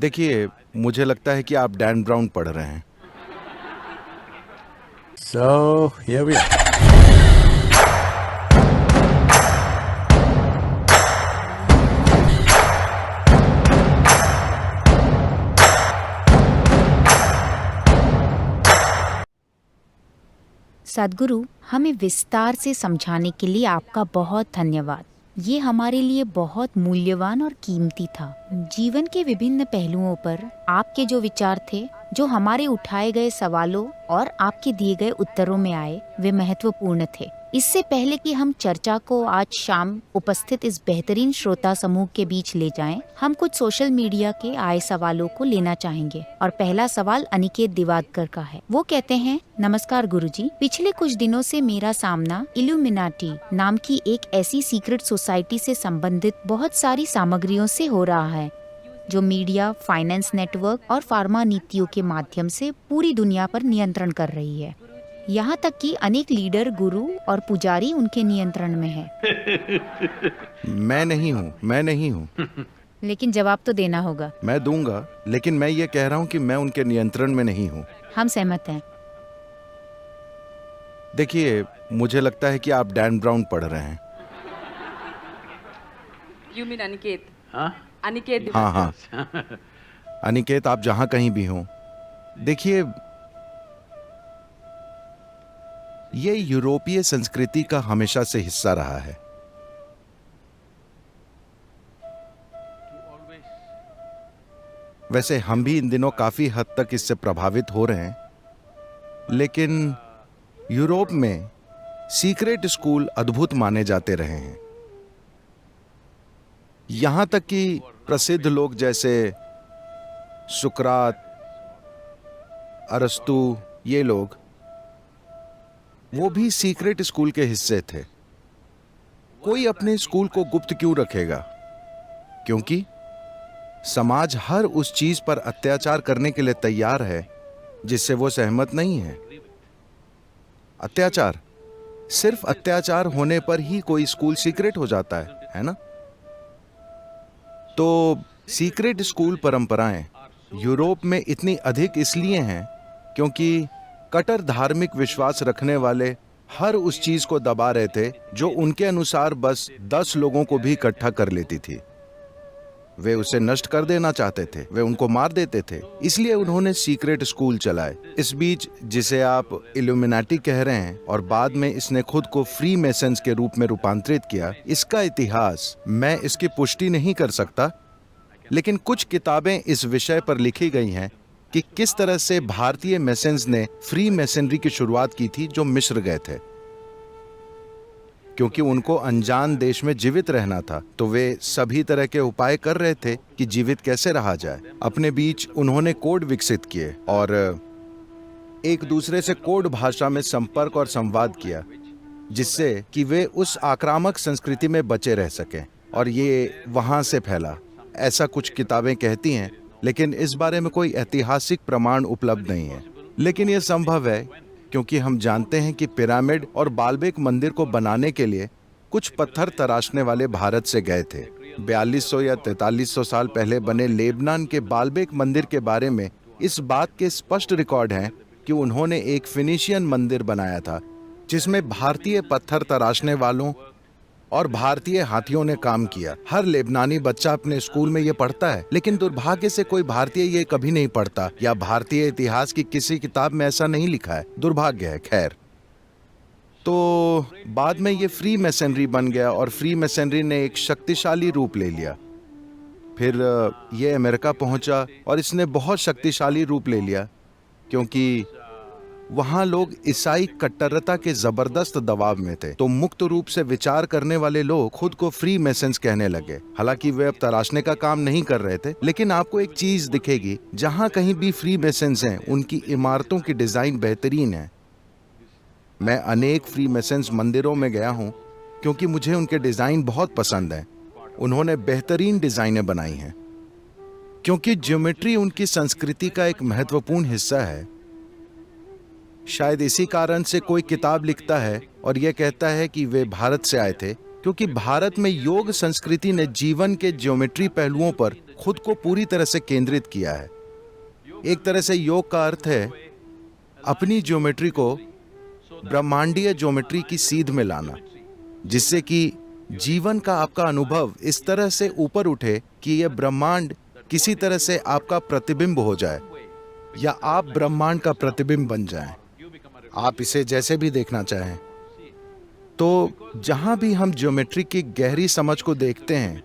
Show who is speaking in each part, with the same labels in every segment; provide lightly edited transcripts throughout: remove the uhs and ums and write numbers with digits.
Speaker 1: देखिए, मुझे लगता है कि आप डैन ब्राउन पढ़ रहे हैं।
Speaker 2: So here we are.
Speaker 3: सद्गुरु, हमें विस्तार से समझाने के लिए आपका बहुत धन्यवाद। ये हमारे लिए बहुत मूल्यवान और कीमती था। जीवन के विभिन्न पहलुओं पर आपके जो विचार थे, जो हमारे उठाए गए सवालों और आपके दिए गए उत्तरों में आए, वे महत्वपूर्ण थे। इससे पहले कि हम चर्चा को आज शाम उपस्थित इस बेहतरीन श्रोता समूह के बीच ले जाएं, हम कुछ सोशल मीडिया के आए सवालों को लेना चाहेंगे। और पहला सवाल अनिकेत दिवाकर का है। वो कहते हैं, नमस्कार गुरुजी, पिछले कुछ दिनों से मेरा सामना इल्यूमिनाटी नाम की एक ऐसी सीक्रेट सोसाइटी से संबंधित बहुत सारी सामग्रियों से हो रहा है, जो मीडिया, फाइनेंस नेटवर्क और फार्मा नीतियों के माध्यम से पूरी दुनिया पर नियंत्रण कर रही है। यहाँ तक कि अनेक लीडर, गुरु और पुजारी उनके नियंत्रण में है।
Speaker 1: मैं नहीं हूँ।
Speaker 3: लेकिन जवाब तो देना होगा।
Speaker 1: मैं दूंगा, लेकिन मैं ये कह रहा हूँ कि मैं उनके नियंत्रण में नहीं हूँ।
Speaker 3: हम सहमत हैं।
Speaker 1: देखिए, मुझे लगता है कि आप डैन ब्राउन पढ़ रहे हैं।
Speaker 4: You mean Aniket?
Speaker 2: हाँ?
Speaker 4: अनिकेत
Speaker 1: हाँ। अनिकेत, आप जहाँ कहीं भी हों, देखिए, ये यूरोपीय संस्कृति का हमेशा से हिस्सा रहा है। वैसे हम भी इन दिनों काफी हद तक इससे प्रभावित हो रहे हैं, लेकिन यूरोप में सीक्रेट स्कूल अद्भुत माने जाते रहे हैं। यहां तक कि प्रसिद्ध लोग जैसे सुकरात, अरस्तु, ये लोग, वो भी सीक्रेट स्कूल के हिस्से थे। कोई अपने स्कूल को गुप्त क्यों रखेगा? क्योंकि समाज हर उस चीज पर अत्याचार करने के लिए तैयार है जिससे वो सहमत नहीं है। अत्याचार, सिर्फ अत्याचार होने पर ही कोई स्कूल सीक्रेट हो जाता है ना? तो सीक्रेट स्कूल परंपराएं यूरोप में इतनी अधिक इसलिए हैं क्योंकि कट्टर धार्मिक विश्वास रखने वाले हर उस चीज को दबा रहे थे जो उनके अनुसार बस 10 लोगों को भी इकट्ठा कर लेती थी। वे उसे नष्ट कर देना चाहते थे, वे उनको मार देते थे। इसलिए उन्होंने सीक्रेट स्कूल चलाए। इस बीच, जिसे आप इल्यूमिनाटी कह रहे हैं और बाद में इसने खुद को फ्री मेसन्स के रूप में रूपांतरित किया, इसका इतिहास मैं इसकी पुष्टि नहीं कर सकता, लेकिन कुछ किताबें इस विषय पर लिखी गई हैं कि किस तरह से भारतीय मेसन्स ने फ्री मेसनरी की शुरुआत की थी, जो मिस्र गए थे। क्योंकि उनको अनजान देश में जीवित रहना था, तो वे सभी तरह के उपाय कर रहे थे कि जीवित कैसे रहा जाए। अपने बीच उन्होंने कोड विकसित किए और एक दूसरे से कोड भाषा में संपर्क और संवाद किया, जिससे कि वे उस आक्रामक संस्कृति में बचे रह सकें, और ये वहां से फैला, ऐसा कुछ किताबें कहती हैं। लेकिन इस बारे में कोई ऐतिहासिक प्रमाण उपलब्ध नहीं है। लेकिन यह संभव है क्योंकि हम जानते हैं कि पिरामिड और बालबेक मंदिर को बनाने के लिए कुछ पत्थर तराशने वाले भारत से गए थे। 4200 या 4300 साल पहले बने लेबनान के बालबेक मंदिर के बारे में इस बात के स्पष्ट रिकॉर्ड हैं कि उन्होंने एक फिनिशियन मंदिर बनाया था, जिसमें भारतीय पत्थर तराशने वालों और भारतीय हाथियों ने काम किया। हर लेबनानी बच्चा अपने स्कूल में ये पढ़ता है, लेकिन दुर्भाग्य से कोई भारतीय ये कभी नहीं पढ़ता, या भारतीय इतिहास की किसी किताब में ऐसा नहीं लिखा है। दुर्भाग्य है। खैर, तो बाद में ये फ्री मेसनरी बन गया और फ्री मेसनरी ने एक शक्तिशाली रूप ले लिया। फिर ये अमेरिका पहुंचा और इसने बहुत शक्तिशाली रूप ले लिया क्योंकि वहां लोग ईसाई कट्टरता के जबरदस्त दबाव में थे। तो मुक्त रूप से विचार करने वाले लोग खुद को फ्री मेसन्स कहने लगे। हालांकि वे अब तराशने का काम नहीं कर रहे थे, लेकिन आपको एक चीज दिखेगी, जहां कहीं भी फ्री मेसन्स हैं, उनकी इमारतों की डिजाइन बेहतरीन है। मैं अनेक फ्री मेसन्स मंदिरों में गया हूं क्योंकि मुझे उनके डिजाइन बहुत पसंद है। उन्होंने बेहतरीन डिजाइनें बनाई हैं क्योंकि ज्योमेट्री उनकी संस्कृति का एक महत्वपूर्ण हिस्सा है। शायद इसी कारण से कोई किताब लिखता है और यह कहता है कि वे भारत से आए थे, क्योंकि भारत में योग संस्कृति ने जीवन के ज्योमेट्री पहलुओं पर खुद को पूरी तरह से केंद्रित किया है। एक तरह से योग का अर्थ है अपनी ज्योमेट्री को ब्रह्मांडीय ज्योमेट्री की सीध में लाना, जिससे कि जीवन का आपका अनुभव इस तरह से ऊपर उठे कि यह ब्रह्मांड किसी तरह से आपका प्रतिबिंब हो जाए या आप ब्रह्मांड का प्रतिबिंब बन जाएं। आप इसे जैसे भी देखना चाहें। तो जहां भी हम ज्योमेट्री की गहरी समझ को देखते हैं,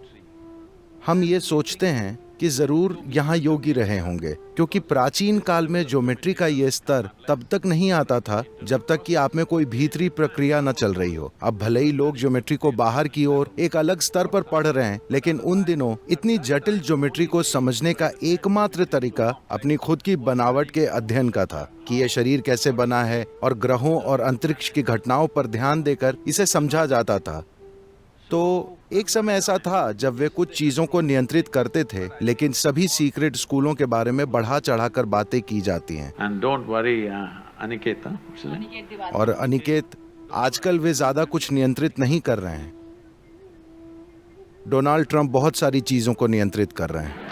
Speaker 1: हम ये सोचते हैं कि जरूर यहाँ योगी रहे होंगे, क्योंकि प्राचीन काल में ज्योमेट्री का ये स्तर तब तक नहीं आता था जब तक कि आप में कोई भीतरी प्रक्रिया न चल रही हो। अब भले ही लोग ज्योमेट्री को बाहर की ओर एक अलग स्तर पर पढ़ रहे हैं, लेकिन उन दिनों इतनी जटिल ज्योमेट्री को समझने का एकमात्र तरीका अपनी खुद की बनावट के अध्ययन का था कि यह शरीर कैसे बना है, और ग्रहों और अंतरिक्ष की घटनाओं पर ध्यान देकर इसे समझा जाता था। तो एक समय ऐसा था जब वे कुछ चीजों को नियंत्रित करते थे, लेकिन सभी सीक्रेट स्कूलों के बारे में बढ़ा चढ़ाकर बातें की जाती हैं।
Speaker 2: And don't worry, Aniket. What's his name?
Speaker 1: और अनिकेत, आजकल वे ज्यादा कुछ नियंत्रित नहीं कर रहे हैं। डोनाल्ड ट्रंप बहुत सारी चीजों को नियंत्रित कर रहे हैं।